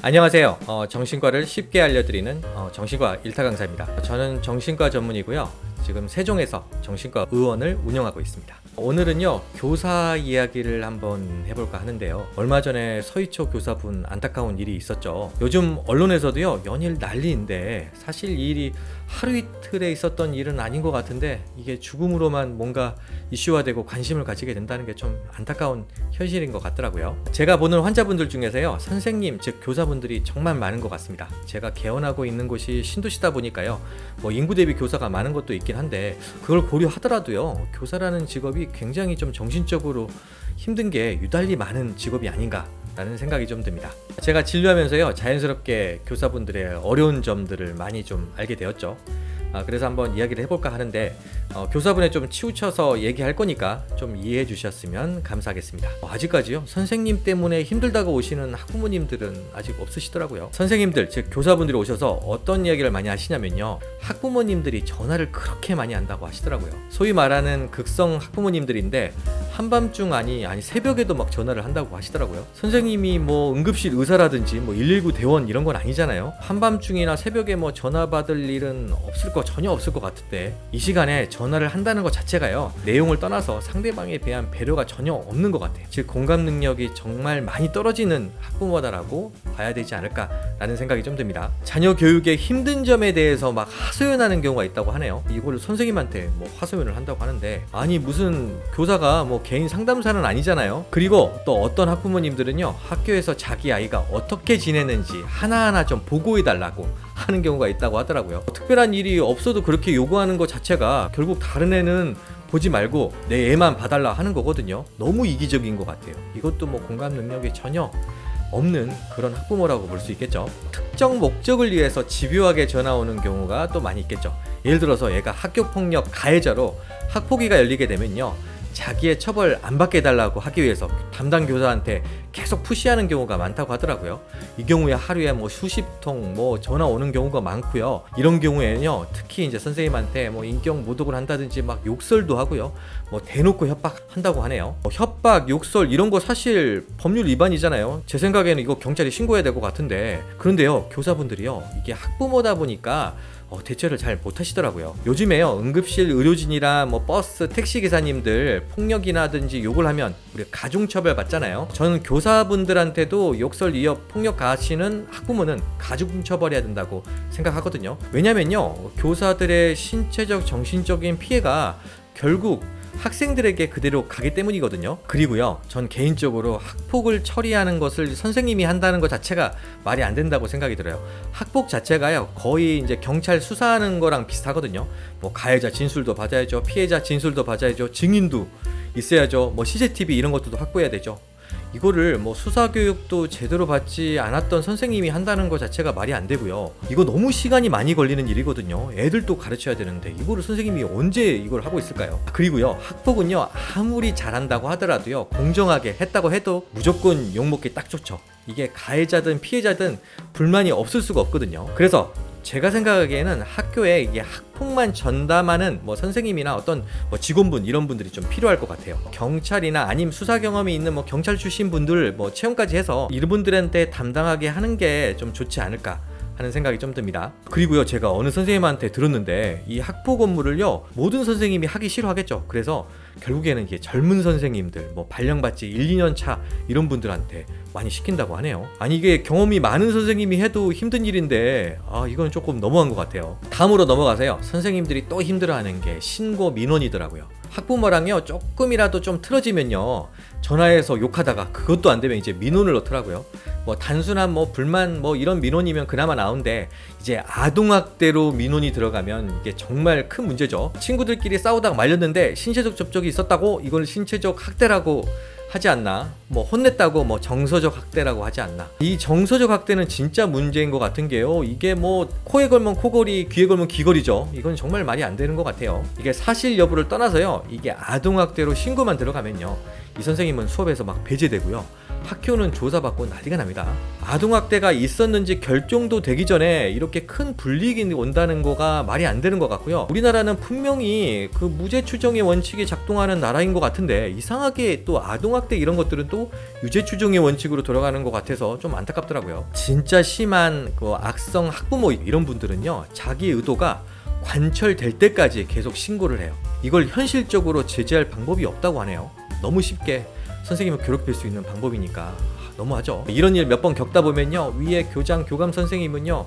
안녕하세요. 정신과를 쉽게 알려드리는 정신과 일타 강사입니다. 저는 정신과 전문이고요. 지금 세종에서 정신과 의원을 운영하고 있습니다. 오늘은요, 교사 이야기를 한번 해볼까 하는데요. 얼마 전에 서희초 교사분 안타까운 일이 있었죠. 요즘 언론에서도요, 연일 난리인데 사실 이 일이 하루 이틀에 있었던 일은 아닌 것 같은데 이게 죽음으로만 뭔가 이슈화되고 관심을 가지게 된다는 게 좀 안타까운 현실인 것 같더라고요. 제가 보는 환자분들 중에서요, 선생님 즉 교사분들이 정말 많은 것 같습니다. 제가 개원하고 있는 곳이 신도시다 보니까요, 인구 대비 교사가 많은 것도 있긴 한데 그걸 고려하더라도요, 교사라는 직업이 굉장히 좀 정신적으로 힘든 게 유달리 많은 직업이 아닌가 라는 생각이 좀 듭니다. 제가 진료하면서요, 자연스럽게 교사분들의 어려운 점들을 많이 좀 알게 되었죠. 그래서 한번 이야기를 해볼까 하는데, 교사분에 좀 치우쳐서 얘기할 거니까 좀 이해해 주셨으면 감사하겠습니다. 아직까지요, 선생님 때문에 힘들다고 오시는 학부모님들은 아직 없으시더라고요. 선생님들, 즉 교사분들이 오셔서 어떤 이야기를 많이 하시냐면요, 학부모님들이 전화를 그렇게 많이 한다고 하시더라고요. 소위 말하는 극성 학부모님들인데 한밤중 아니 새벽에도 막 전화를 한다고 하시더라고요. 선생님이 응급실 의사라든지 119 대원 이런 건 아니잖아요. 한밤중이나 새벽에 전화 받을 일은 전혀 없을 것 같은데 이 시간에 전화를 한다는 것 자체가요, 내용을 떠나서 상대방에 대한 배려가 전혀 없는 것 같아요. 즉 공감 능력이 정말 많이 떨어지는 학부모다라고 봐야 되지 않을까라는 생각이 좀 듭니다. 자녀 교육의 힘든 점에 대해서 막 하소연하는 경우가 있다고 하네요. 이걸 선생님한테 하소연을 한다고 하는데, 아니 무슨 교사가 개인 상담사는 아니잖아요. 그리고 또 어떤 학부모님들은요, 학교에서 자기 아이가 어떻게 지내는지 하나하나 좀 보고해달라고 하는 경우가 있다고 하더라고요. 특별한 일이 없어도 그렇게 요구하는 것 자체가 결국 다른 애는 보지 말고 내 애만 봐달라 하는 거거든요. 너무 이기적인 것 같아요. 이것도 공감 능력이 전혀 없는 그런 학부모라고 볼 수 있겠죠. 특정 목적을 위해서 집요하게 전화 오는 경우가 또 많이 있겠죠. 예를 들어서 얘가 학교폭력 가해자로 학폭위가 열리게 되면요, 자기의 처벌 안 받게 해달라고 하기 위해서 담당 교사한테 계속 푸시하는 경우가 많다고 하더라고요. 이 경우에 하루에 수십 통 전화 오는 경우가 많고요. 이런 경우에는요, 특히 이제 선생님한테 인격 모독을 한다든지 막 욕설도 하고요, 대놓고 협박한다고 하네요. 협박, 욕설 이런 거 사실 법률 위반이잖아요. 제 생각에는 이거 경찰에 신고해야 될 것 같은데, 그런데요, 교사분들이요, 이게 학부모다 보니까 대처를 잘 못하시더라고요. 요즘에요, 응급실 의료진이나 버스 택시 기사님들 폭력이라든지 욕을 하면 우리가 가중처벌 받잖아요. 저는 교사분들한테도 욕설, 위협, 폭력 가하시는 학부모는 가중처벌해야 된다고 생각하거든요. 왜냐면요, 교사들의 신체적, 정신적인 피해가 결국 학생들에게 그대로 가기 때문이거든요. 그리고요, 전 개인적으로 학폭을 처리하는 것을 선생님이 한다는 것 자체가 말이 안 된다고 생각이 들어요. 학폭 자체가요, 거의 이제 경찰 수사하는 거랑 비슷하거든요. 가해자 진술도 받아야죠, 피해자 진술도 받아야죠, 증인도 있어야죠, CCTV 이런 것들도 확보해야 되죠. 이거를 수사교육도 제대로 받지 않았던 선생님이 한다는 것 자체가 말이 안 되고요. 이거 너무 시간이 많이 걸리는 일이거든요. 애들도 가르쳐야 되는데 이거를 선생님이 언제 이걸 하고 있을까요? 그리고요, 학폭은요, 아무리 잘한다고 하더라도요, 공정하게 했다고 해도 무조건 욕먹기 딱 좋죠. 이게 가해자든 피해자든 불만이 없을 수가 없거든요. 그래서 제가 생각하기에는 학교에 이게 학폭만 전담하는 선생님이나 어떤 직원분 이런 분들이 좀 필요할 것 같아요. 경찰이나 아니면 수사 경험이 있는 경찰 출신 분들 채용까지 해서 이분들한테 담당하게 하는 게 좀 좋지 않을까 하는 생각이 좀 듭니다. 그리고요, 제가 어느 선생님한테 들었는데 이 학폭 업무를요, 모든 선생님이 하기 싫어하겠죠. 그래서 결국에는 이게 젊은 선생님들 발령받지 1, 2년 차 이런 분들한테 많이 시킨다고 하네요. 아니 이게 경험이 많은 선생님이 해도 힘든 일인데 이건 조금 너무한 것 같아요. 다음으로 넘어가서요, 선생님들이 또 힘들어하는 게 신고 민원이더라고요. 학부모랑요, 조금이라도 좀 틀어지면요, 전화해서 욕하다가 그것도 안 되면 이제 민원을 넣더라고요. 단순한 불만 이런 민원이면 그나마 나은데, 이제 아동학대로 민원이 들어가면 이게 정말 큰 문제죠. 친구들끼리 싸우다가 말렸는데 신체적 접촉이 있었다고 이걸 신체적 학대라고 하지 않나, 혼냈다고 정서적 학대라고 하지 않나. 이 정서적 학대는 진짜 문제인 것 같은 게요, 이게 코에 걸면 코걸이, 귀에 걸면 귀걸이죠. 이건 정말 말이 안 되는 것 같아요. 이게 사실 여부를 떠나서요, 이게 아동학대로 신고만 들어가면요, 이 선생님은 수업에서 배제되고요, 학교는 조사받고 난리가 납니다. 아동학대가 있었는지 결정도 되기 전에 이렇게 큰 불이익이 온다는 거가 말이 안 되는 것 같고요. 우리나라는 분명히 그 무죄 추정의 원칙이 작동하는 나라인 것 같은데 이상하게 또 아동학대 성학대 이런 것들은 또 유죄 추정의 원칙으로 돌아가는 것 같아서 좀 안타깝더라고요. 진짜 심한 그 악성 학부모 이런 분들은요, 자기 의도가 관철될 때까지 계속 신고를 해요. 이걸 현실적으로 제재할 방법이 없다고 하네요. 너무 쉽게 선생님을 괴롭힐 수 있는 방법이니까 너무하죠. 이런 일 몇 번 겪다 보면요, 위에 교장 교감 선생님은요,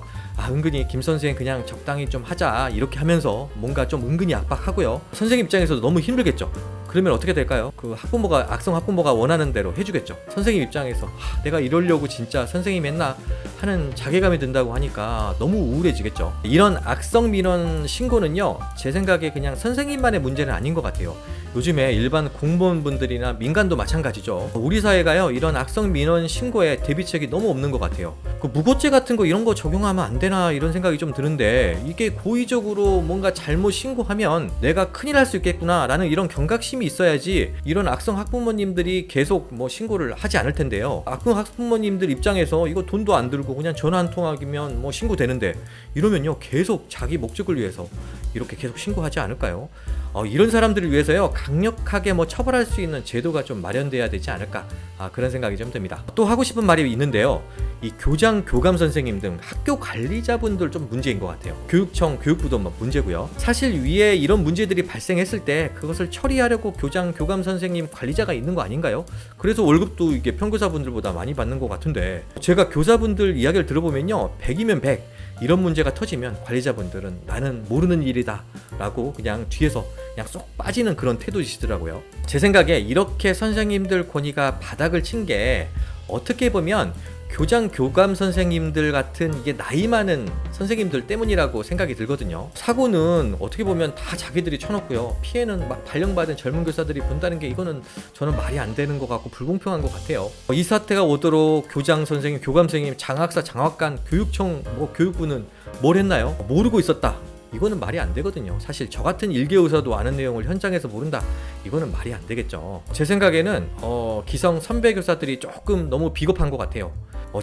은근히 김 선생 그냥 적당히 좀 하자 이렇게 하면서 뭔가 좀 은근히 압박하고요. 선생님 입장에서도 너무 힘들겠죠. 그러면 어떻게 될까요? 그 학부모가, 악성 학부모가 원하는 대로 해주겠죠. 선생님 입장에서 내가 이러려고 진짜 선생님 했나 하는 자괴감이 든다고 하니까 너무 우울해지겠죠. 이런 악성 민원 신고는요, 제 생각에 그냥 선생님만의 문제는 아닌 것 같아요. 요즘에 일반 공무원분들이나 민간도 마찬가지죠. 우리 사회가요, 이런 악성 민원 신고에 대비책이 너무 없는 것 같아요. 그 무고죄 같은 거 이런 거 적용하면 안 되나 이런 생각이 좀 드는데, 이게 고의적으로 뭔가 잘못 신고하면 내가 큰일 날 수 있겠구나 라는 이런 경각심이 있어야지 이런 악성 학부모님들이 계속 뭐 신고를 하지 않을 텐데요. 악성 학부모님들 입장에서 이거 돈도 안 들고 그냥 전화 한 통화기면 뭐 신고되는데, 이러면요 계속 자기 목적을 위해서 이렇게 계속 신고하지 않을까요? 이런 사람들을 위해서요, 강력하게 뭐 처벌할 수 있는 제도가 좀 마련돼야 되지 않을까, 그런 생각이 좀 듭니다. 또 하고 싶은 말이 있는데요, 이 교장, 교감 선생님 등 학교 관리자분들 좀 문제인 것 같아요. 교육청, 교육부도 뭐 문제고요. 사실 위에 이런 문제들이 발생했을 때 그것을 처리하려고 교장, 교감 선생님, 관리자가 있는 거 아닌가요? 그래서 월급도 이게 평교사분들보다 많이 받는 것 같은데, 제가 교사분들 이야기를 들어보면요, 100이면 100 이런 문제가 터지면 관리자분들은 나는 모르는 일이다 라고 그냥 뒤에서 그냥 쏙 빠지는 그런 태도이시더라고요. 제 생각에 이렇게 선생님들 권위가 바닥을 친 게 어떻게 보면 교장, 교감 선생님들 같은 이게 나이 많은 선생님들 때문이라고 생각이 들거든요. 사고는 어떻게 보면 다 자기들이 쳐놓고요, 피해는 막 발령받은 젊은 교사들이 본다는 게, 이거는 저는 말이 안 되는 것 같고 불공평한 것 같아요. 이 사태가 오도록 교장 선생님, 교감 선생님, 장학사, 장학관, 교육청, 교육부는 뭘 했나요? 모르고 있었다, 이거는 말이 안 되거든요. 사실 저 같은 일개 의사도 아는 내용을 현장에서 모른다, 이거는 말이 안 되겠죠. 제 생각에는 기성 선배 교사들이 조금 너무 비겁한 것 같아요.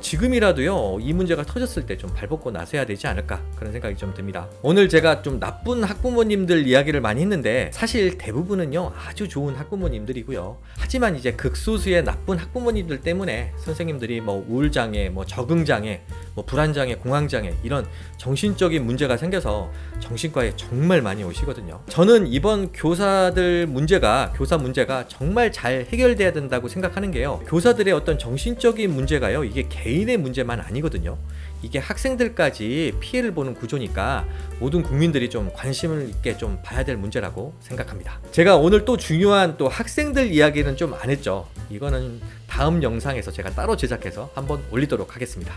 지금이라도요, 이 문제가 터졌을 때 좀 발벗고 나서야 되지 않을까, 그런 생각이 좀 듭니다. 오늘 제가 좀 나쁜 학부모님들 이야기를 많이 했는데, 사실 대부분은요 아주 좋은 학부모님들이고요. 하지만 이제 극소수의 나쁜 학부모님들 때문에 선생님들이 뭐 우울장애, 뭐 적응장애, 뭐 불안장애, 공황장애 이런 정신적인 문제가 생겨서 정신과에 정말 많이 오시거든요. 저는 이번 교사들 문제가, 교사 문제가 정말 잘 해결돼야 된다고 생각하는 게요, 교사들의 어떤 정신적인 문제가요, 이게 개인의 문제만 아니거든요. 이게 학생들까지 피해를 보는 구조니까 모든 국민들이 좀 관심을 있게 좀 봐야 될 문제라고 생각합니다. 제가 오늘 또 중요한 또 학생들 이야기는 좀 안 했죠. 이거는 다음 영상에서 제가 따로 제작해서 한번 올리도록 하겠습니다.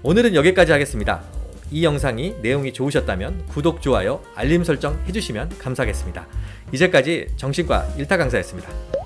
오늘은 여기까지 하겠습니다. 이 영상이 내용이 좋으셨다면 구독, 좋아요, 알림 설정 해주시면 감사하겠습니다. 이제까지 정신과 일타 강사였습니다.